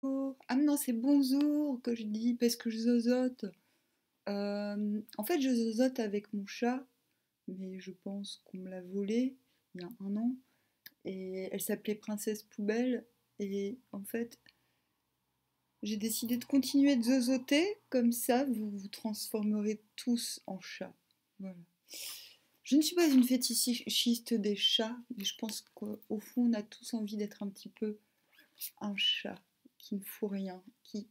Ah non, c'est bonjour que je dis parce que je zozote. En fait, je zozote avec mon chat, mais je pense qu'on me l'a volée il y a un an. Et elle s'appelait Princesse Poubelle. Et en fait, j'ai décidé de continuer de zozoter. Comme ça, vous vous transformerez tous en chats. Voilà. Je ne suis pas une fétichiste des chats, mais je pense qu'au fond, on a tous envie d'être un petit peu un chat qui ne fout rien, qui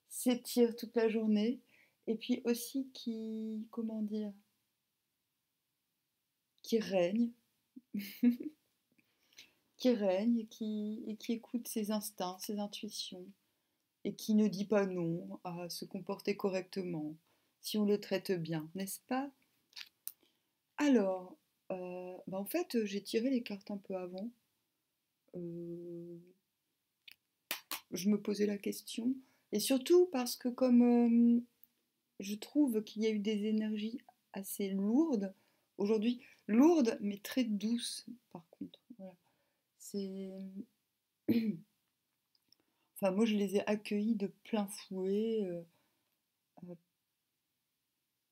s'étire toute la journée, et puis aussi qui, comment dire, qui règne, qui règne, et qui écoute ses instincts, ses intuitions, et qui ne dit pas non à se comporter correctement, si on le traite bien, n'est-ce pas? Alors, en fait, j'ai tiré les cartes un peu avant. Euh, je me posais la question, et surtout parce que comme je trouve qu'il y a eu des énergies assez lourdes aujourd'hui, lourdes mais très douces par contre. Voilà. C'est, enfin moi je les ai accueillis de plein fouet,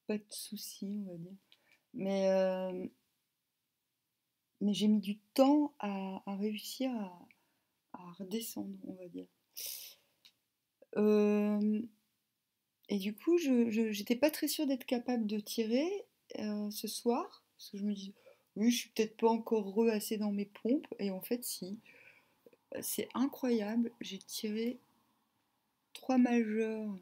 pas de soucis on va dire. Mais mais j'ai mis du temps à réussir à redescendre on va dire. Euh, et du coup j'étais pas très sûre d'être capable de tirer ce soir parce que je me dis oui je suis peut-être pas encore assez dans mes pompes et en fait si. C'est incroyable, j'ai tiré 3 majeurs.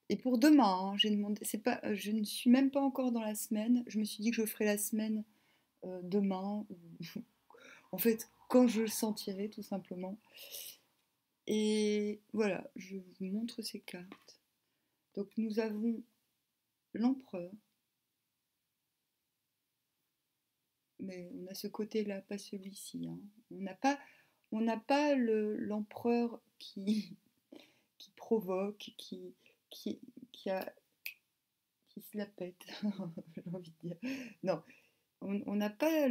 Et pour demain, hein, j'ai demandé, c'est pas, je ne suis même pas encore dans la semaine. Je me suis dit que je ferai la semaine demain, en fait, quand je le sentirai, tout simplement. Et voilà, je vous montre ces cartes. Donc nous avons l'empereur, mais on a ce côté-là, pas celui-ci, hein. On n'a pas l'empereur qui provoque, qui, qui a qui se la pète, j'ai envie de dire. Non, on n'a pas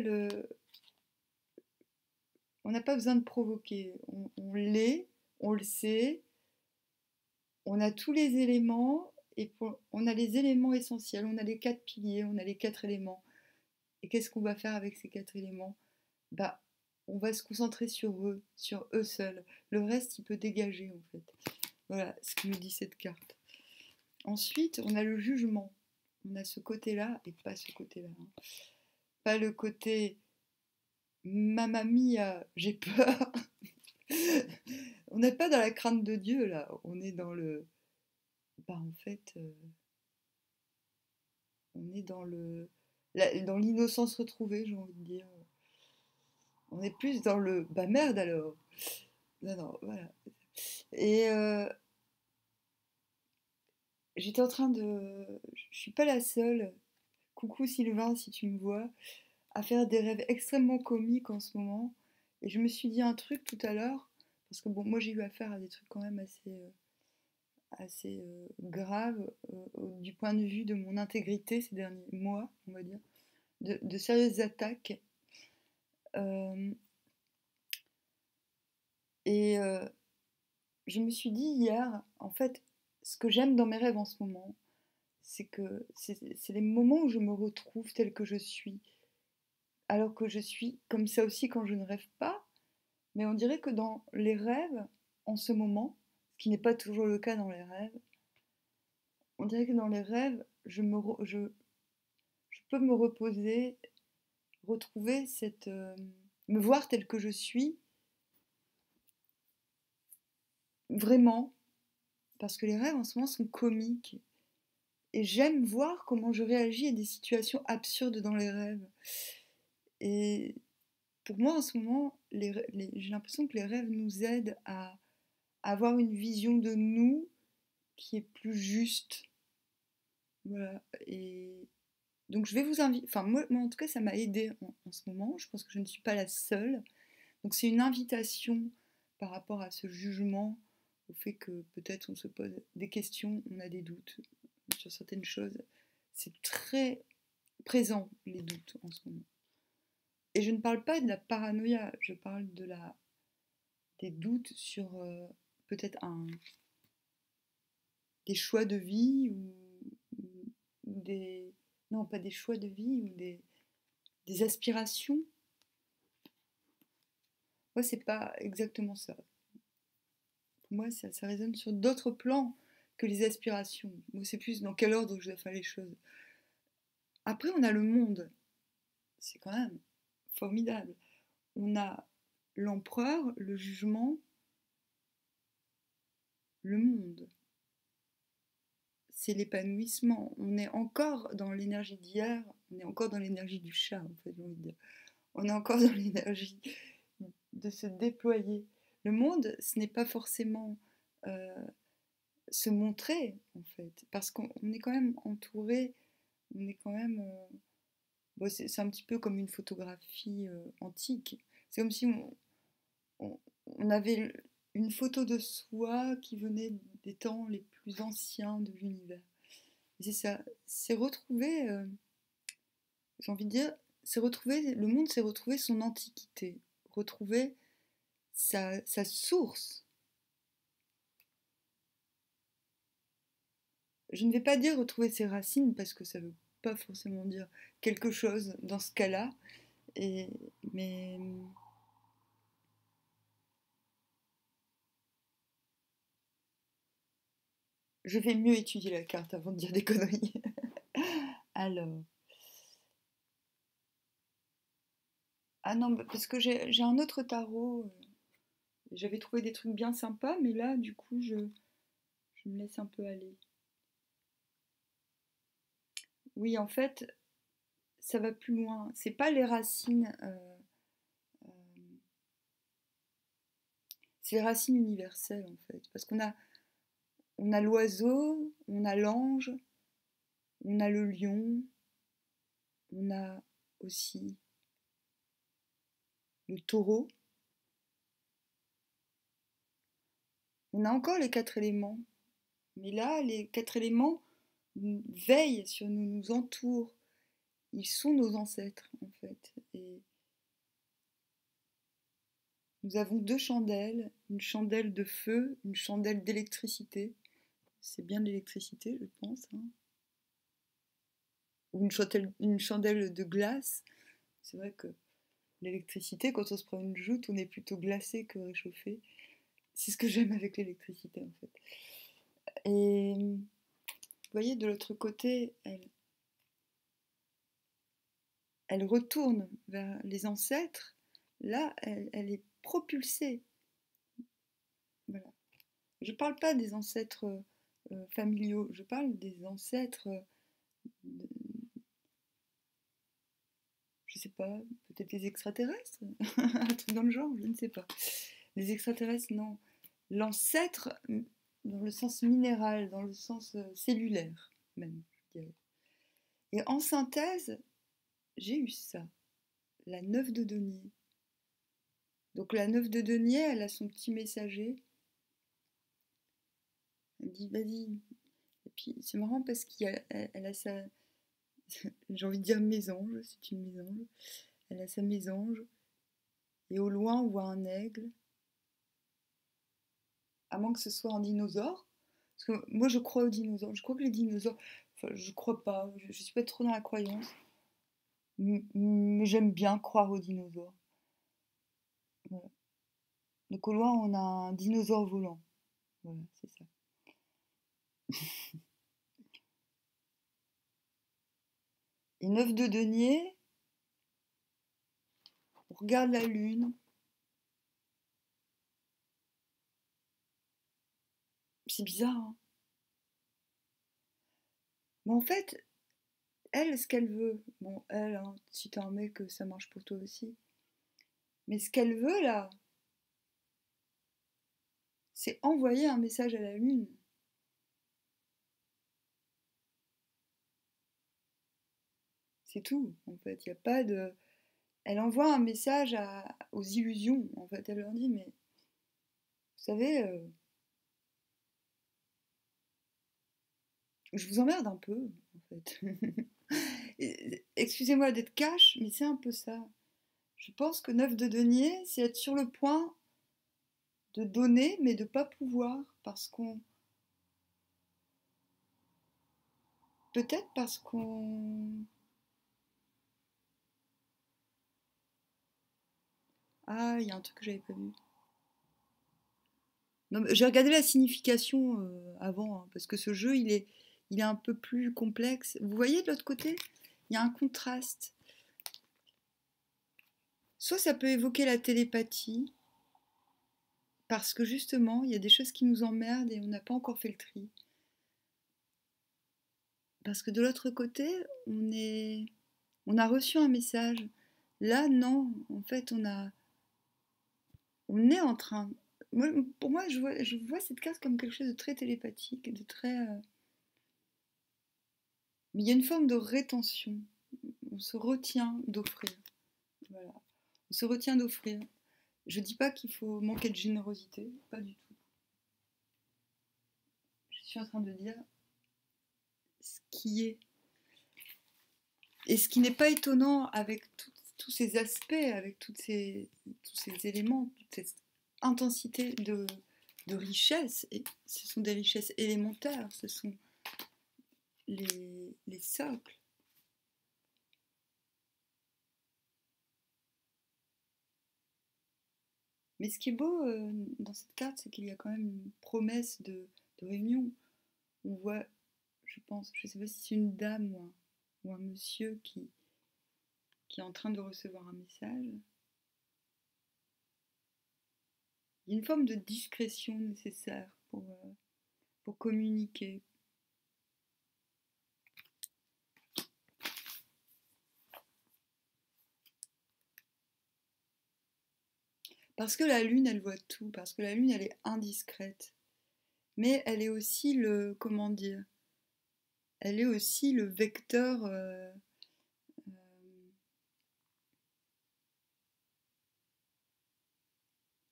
on n'a pas besoin de provoquer. On l'est, on le sait, on a tous les éléments on a les éléments essentiels, on a les 4 piliers, on a les 4 éléments. Et qu'est-ce qu'on va faire avec ces 4 éléments? Bah, on va se concentrer sur eux seuls. Le reste, il peut dégager en fait. Voilà ce que nous dit cette carte. Ensuite, on a le jugement. On a ce côté-là et pas ce côté-là, hein. Pas le côté mamma mia, j'ai peur. On n'est pas dans la crainte de Dieu là, on est dans le. Bah en fait, on est dans dans l'innocence retrouvée, j'ai envie de dire. On est plus dans le. Bah merde alors. Non, non, voilà. Et j'étais en train de. Je suis pas la seule. Coucou Sylvain, si tu me vois, à faire des rêves extrêmement comiques en ce moment. Et je me suis dit un truc tout à l'heure, parce que bon, moi j'ai eu affaire à des trucs quand même assez grave du point de vue de mon intégrité ces derniers mois, on va dire, de sérieuses attaques. Euh, et je me suis dit hier, en fait, ce que j'aime dans mes rêves en ce moment, c'est que c'est les moments où je me retrouve telle que je suis, alors que je suis comme ça aussi quand je ne rêve pas, mais on dirait que dans les rêves, en ce moment, ce qui n'est pas toujours le cas dans les rêves, on dirait que dans les rêves, je peux me reposer, retrouver me voir telle que je suis, vraiment, parce que les rêves en ce moment sont comiques. Et j'aime voir comment je réagis à des situations absurdes dans les rêves. Et pour moi, en ce moment, j'ai l'impression que les rêves nous aident à avoir une vision de nous qui est plus juste. Voilà. Et donc, je vais vous inviter. Enfin, moi, en tout cas, ça m'a aidé en ce moment. Je pense que je ne suis pas la seule. Donc c'est une invitation par rapport à ce jugement, au fait que peut-être on se pose des questions, on a des doutes sur certaines choses. C'est très présent les doutes en ce moment. Et je ne parle pas de la paranoïa, je parle des doutes sur peut-être des choix de vie ou des... Non, pas des choix de vie, ou des aspirations. Moi, c'est pas exactement ça. Pour moi, ça résonne sur d'autres plans que les aspirations. Moi, c'est plus dans quel ordre je dois faire les choses. Après, on a le monde. C'est quand même formidable. On a l'empereur, le jugement, le monde. C'est l'épanouissement. On est encore dans l'énergie d'hier, on est encore dans l'énergie du chat, en fait, j'ai envie de dire. On est encore dans l'énergie de se déployer. Le monde, ce n'est pas forcément se montrer, en fait, parce qu'on est quand même entouré, on est quand même... bon, c'est un petit peu comme une photographie antique. C'est comme si on avait une photo de soi qui venait des temps les plus anciens de l'univers. C'est ça, c'est retrouver, j'ai envie de dire, c'est retrouver, le monde c'est retrouver son antiquité, retrouver sa source. Je ne vais pas dire retrouver ses racines parce que ça ne veut pas forcément dire quelque chose dans ce cas-là, mais je vais mieux étudier la carte avant de dire des conneries. Alors, ah non, parce que j'ai un autre tarot. J'avais trouvé des trucs bien sympas, mais là, du coup, je me laisse un peu aller. Oui, en fait, ça va plus loin. C'est pas les racines, euh, c'est les racines universelles en fait. Parce on a l'oiseau, on a l'ange, on a le lion, on a aussi le taureau. On a encore les quatre éléments. Mais là, les quatre éléments veillent sur nous, nous entourent. Ils sont nos ancêtres en fait. Et nous avons deux chandelles, une chandelle de feu, une chandelle d'électricité. C'est bien de l'électricité, je pense, hein. Ou une chandelle de glace. C'est vrai que l'électricité, quand on se prend une joute, on est plutôt glacé que réchauffé. C'est ce que j'aime avec l'électricité en fait. Et vous voyez, de l'autre côté, elle retourne vers les ancêtres. Là, elle est propulsée. Voilà. Je ne parle pas des ancêtres familiaux, je parle des ancêtres, je sais pas, peut-être les extraterrestres, un truc dans le genre, je ne sais pas. Les extraterrestres, non. L'ancêtre dans le sens minéral, dans le sens cellulaire même, je dirais. Et en synthèse, j'ai eu ça, la 9 de denier. Donc la 9 de denier, elle a son petit messager. Elle dit, vas-y. Et puis c'est marrant parce qu'elle a sa, j'ai envie de dire mésange, c'est une mésange. Elle a sa mésange. Et au loin, on voit un aigle. À moins que ce soit un dinosaure. Parce que moi, je crois aux dinosaures. Je crois que les dinosaures... Enfin, je crois pas. Je suis pas trop dans la croyance. Mais j'aime bien croire aux dinosaures. Voilà. Donc au loin, on a un dinosaure volant. Voilà, c'est ça. Et 9 de denier, on regarde la lune. C'est bizarre, hein. Mais en fait, elle, ce qu'elle veut... Bon, elle, hein, si t'es un mec, ça marche pour toi aussi. Mais ce qu'elle veut, là, c'est envoyer un message à la lune. C'est tout, en fait. Il n'y a pas de... Elle envoie un message aux illusions, en fait. Elle leur dit, mais vous savez, je vous emmerde un peu, en fait. Excusez-moi d'être cash, mais c'est un peu ça. Je pense que 9 de denier, c'est être sur le point de donner, mais de ne pas pouvoir, peut-être parce qu'on... Ah, il y a un truc que j'avais pas vu. Non, j'ai regardé la signification avant, hein, parce que ce jeu, il est un peu plus complexe. Vous voyez de l'autre côté, il y a un contraste. Soit ça peut évoquer la télépathie, parce que justement, il y a des choses qui nous emmerdent et on n'a pas encore fait le tri. Parce que de l'autre côté, on a reçu un message. Là, non, en fait, on est en train. Pour moi, je vois cette carte comme quelque chose de très télépathique, de très. Mais il y a une forme de rétention. On se retient d'offrir. Voilà. On se retient d'offrir. Je dis pas qu'il faut manquer de générosité, pas du tout. Je suis en train de dire ce qui est. Et ce qui n'est pas étonnant avec tous ces aspects, avec tous ces éléments, toute cette intensité de richesse, et ce sont des richesses élémentaires, ce sont les socles. Mais ce qui est beau dans cette carte, c'est qu'il y a quand même une promesse de réunion. On voit, je pense, je ne sais pas si c'est une dame ou un monsieur qui est en train de recevoir un message. Il y a une forme de discrétion nécessaire pour communiquer. Parce que la lune, elle voit tout, parce que la lune, elle est indiscrète. Mais elle est aussi comment dire, elle est aussi le vecteur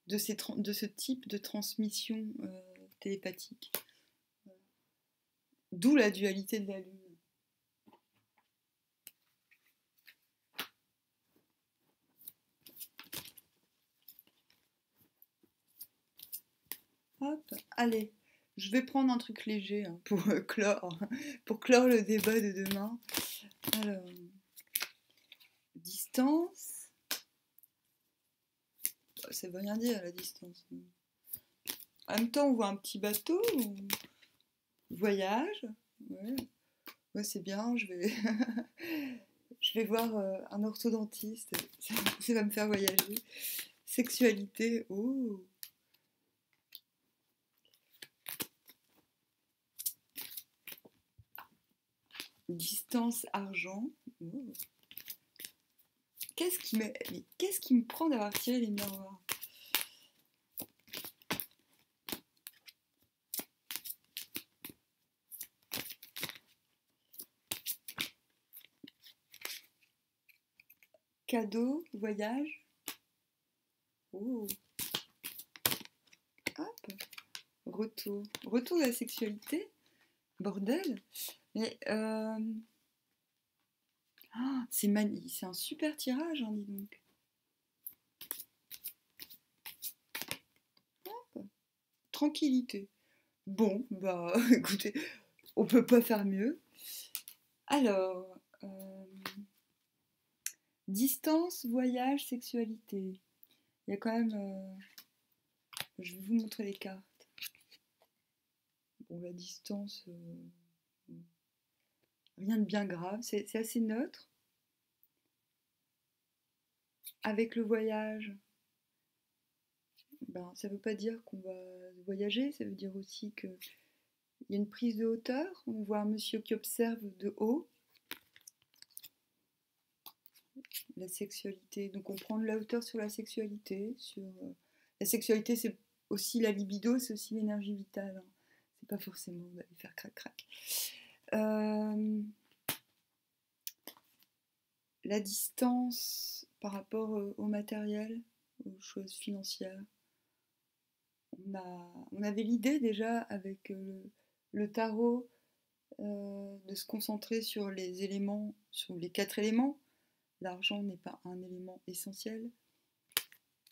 de ce type de transmission télépathique. D'où la dualité de la lune. Hop, allez, je vais prendre un truc léger hein, pour clore le débat de demain. Alors, distance. Ça veut rien dire la distance. En même temps, on voit un petit bateau. Voyage. Ouais, ouais c'est bien. Je vais voir un orthodontiste. Ça va me faire voyager. Sexualité. Oh. Distance, argent. Oh. Qu'est-ce qui me prend d'avoir tiré les miroirs? Cadeau, voyage. Oh. Hop. Retour. Retour de la sexualité. Bordel. Mais c'est un super tirage, hein, dis donc. Hop. Tranquillité. Bon, bah écoutez, on peut pas faire mieux. Alors, distance, voyage, sexualité. Il y a quand même... je vais vous montrer les cartes. Bon, la distance... rien de bien grave, c'est assez neutre. Avec le voyage, ben, ça ne veut pas dire qu'on va voyager, ça veut dire aussi qu'il y a une prise de hauteur. On voit un monsieur qui observe de haut la sexualité. Donc on prend de la hauteur sur la sexualité. La sexualité, c'est aussi la libido, c'est aussi l'énergie vitale. Hein. C'est pas forcément d'aller faire crac-crac. La distance par rapport au matériel, aux choses financières. On avait l'idée déjà avec le tarot de se concentrer sur les éléments, sur les 4 éléments. L'argent n'est pas un élément essentiel.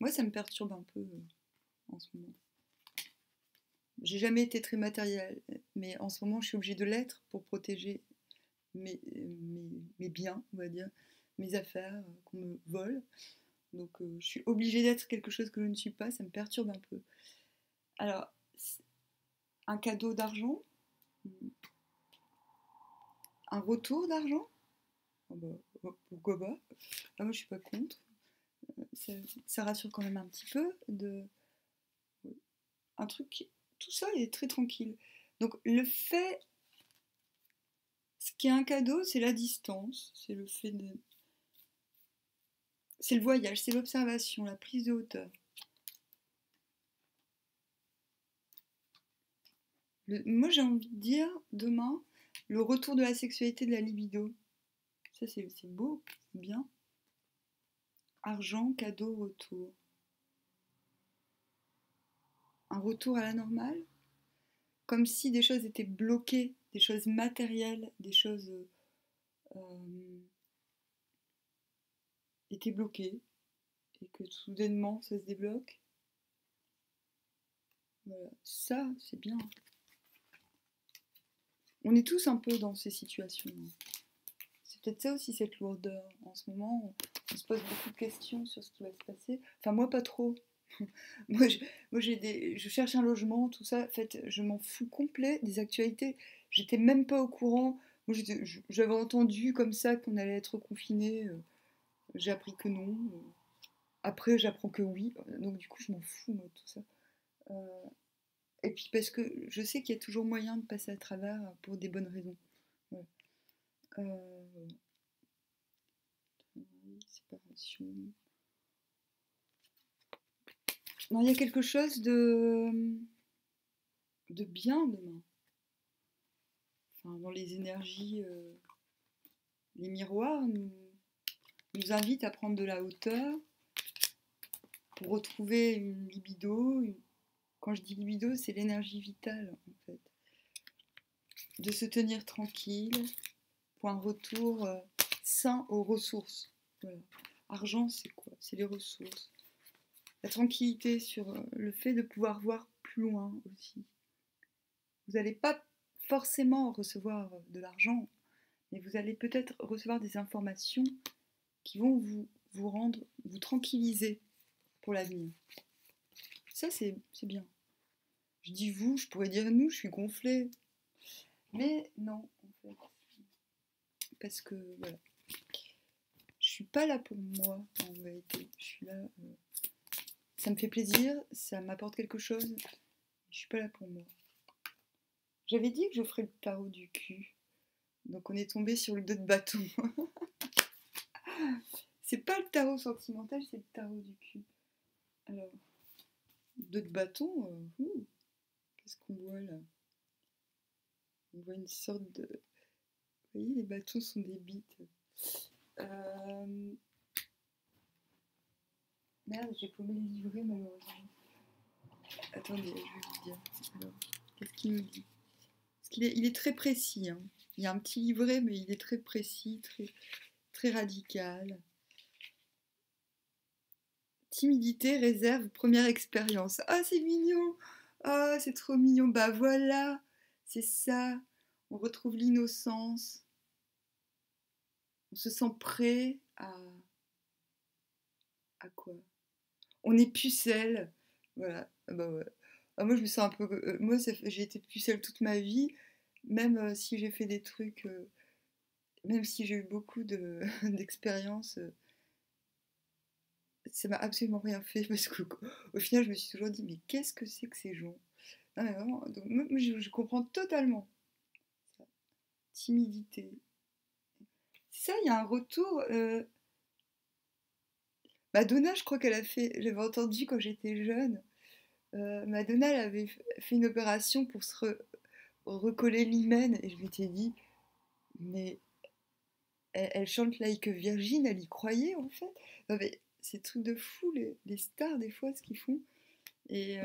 Moi, ça me perturbe un peu en ce moment. J'ai jamais été très matérielle, mais en ce moment, je suis obligée de l'être pour protéger mes biens, on va dire, mes affaires, qu'on me vole. Donc, je suis obligée d'être quelque chose que je ne suis pas, ça me perturbe un peu. Alors, un cadeau d'argent, un retour d'argent, ah bah, pourquoi pas. Ah, moi, je suis pas contre. Ça rassure quand même un petit peu. Un truc, tout ça est très tranquille. Donc, le fait, ce qui est un cadeau, c'est la distance, c'est le fait de. C'est le voyage, c'est l'observation, la prise de hauteur. Moi, j'ai envie de dire, demain, le retour de la sexualité, de la libido. Ça, c'est beau, c'est bien. Argent, cadeau, retour. Un retour à la normale, comme si des choses étaient bloquées, des choses matérielles, des choses étaient bloquées, et que soudainement ça se débloque. Voilà. Ça, c'est bien. On est tous un peu dans ces situations. C'est peut-être ça aussi, cette lourdeur. En ce moment, on se pose beaucoup de questions sur ce qui va se passer. Enfin, moi, pas trop. moi, je cherche un logement, tout ça. En fait, je m'en fous complet des actualités. J'étais même pas au courant. Moi, j'avais entendu comme ça qu'on allait être confiné. J'ai appris que non. Après, j'apprends que oui. Donc, du coup, je m'en fous, moi, de tout ça. Et puis, parce que je sais qu'il y a toujours moyen de passer à travers pour des bonnes raisons. Ouais. Séparation. Non, il y a quelque chose de bien demain. Enfin, dans les énergies, les miroirs nous invitent à prendre de la hauteur pour retrouver une libido. Quand je dis libido, c'est l'énergie vitale, en fait. De se tenir tranquille pour un retour sain aux ressources. Voilà. Argent, c'est quoi? C'est les ressources. La tranquillité sur le fait de pouvoir voir plus loin aussi. Vous n'allez pas forcément recevoir de l'argent, mais vous allez peut-être recevoir des informations qui vont vous rendre, vous tranquilliser pour l'avenir. Ça, c'est bien. Je dis vous, je pourrais dire nous, je suis gonflée. Mais non, en fait. Parce que, voilà. Je suis pas là pour moi, en vérité. Je suis là... ça me fait plaisir, ça m'apporte quelque chose. Je suis pas là pour moi. J'avais dit que je ferais le tarot du cul. Donc on est tombé sur le 2 de bâton. C'est pas le tarot sentimental, c'est le tarot du cul. Alors, 2 de bâton, qu'est-ce qu'on voit là? On voit une sorte de... Vous voyez, les bâtons sont des bites. Merde, j'ai paumé les livrets malheureusement. Attendez, je vais vous dire. Alors, qu'est-ce qu'il me dit? Parce qu'il est très précis. Hein. Il y a un petit livret, mais il est très précis, très radical. Timidité, réserve, première expérience. Ah, c'est mignon! Ah, c'est trop mignon. Bah voilà, c'est ça. On retrouve l'innocence. On se sent prêt à quoi? On est pucelle. Voilà. Ah bah ouais. Ah, moi, je me sens un peu. Moi, j'ai été pucelle toute ma vie. Même si j'ai fait des trucs. Même si j'ai eu beaucoup d'expériences. Ça m'a absolument rien fait parce qu'au final, je me suis toujours dit, mais qu'est-ce que c'est que ces gens? Non, mais vraiment, donc, moi, je comprends totalement ça. Timidité. Ça, il y a un retour. Madonna, je crois qu'elle a fait. J'avais entendu quand j'étais jeune. Madonna, elle avait fait une opération pour se recoller l'hymen. Et je m'étais dit, mais elle chante Like a Virgin, elle y croyait en fait. Non, mais c'est truc de fou, les stars, des fois, ce qu'ils font. Et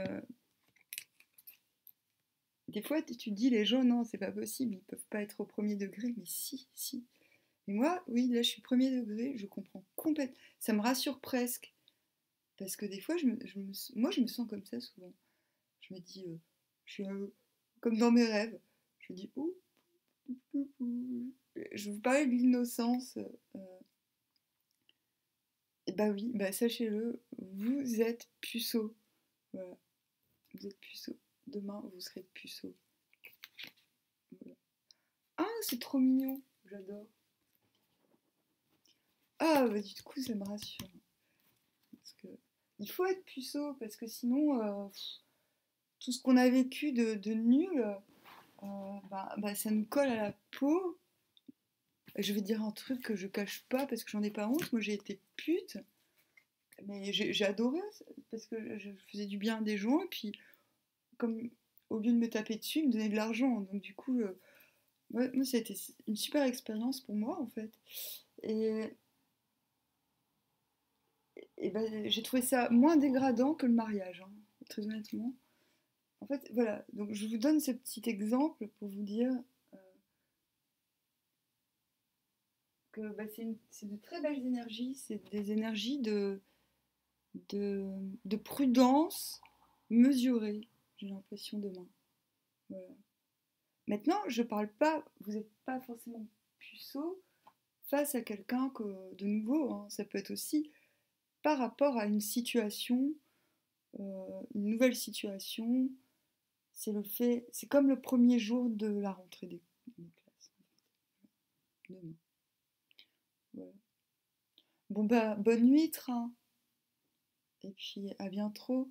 des fois, tu te dis, les gens, non, c'est pas possible, ils peuvent pas être au premier degré. Mais si, si. Et moi, oui, là, je suis premier degré, je comprends complètement. Ça me rassure presque. Parce que des fois, moi, je me sens comme ça souvent. Je me dis, je suis comme dans mes rêves. Je me dis, ouh, ouh, ouh. Je vous parlais de l'innocence. Et bah oui, bah sachez-le, vous êtes puceau. Voilà, vous êtes puceau. Demain, vous serez puceau. Voilà. Ah, c'est trop mignon. J'adore. Ah, bah du coup, ça me rassure. Parce que il faut être puceau, parce que sinon, tout ce qu'on a vécu de nul, bah, ça nous colle à la peau. Je vais dire un truc que je cache pas parce que j'en ai pas honte. Moi, j'ai été pute, mais j'ai adoré parce que je faisais du bien à des gens et puis comme au lieu de me taper dessus, ils me donnaient de l'argent. Donc du coup, ouais, moi, ça a été une super expérience pour moi en fait. Et, et ben, j'ai trouvé ça moins dégradant que le mariage, hein, très honnêtement. En fait, voilà. Donc je vous donne ce petit exemple pour vous dire que bah, c'est de très belles énergies. C'est des énergies de, de prudence mesurée, j'ai l'impression demain. Voilà. Maintenant, je parle pas, vous n'êtes pas forcément puceau face à quelqu'un de nouveau, hein. Ça peut être aussi par rapport à une situation, une nouvelle situation. C'est comme le premier jour de la rentrée des classes. Demain. Voilà. Bon bah bonne nuit, train. Et puis à bientôt.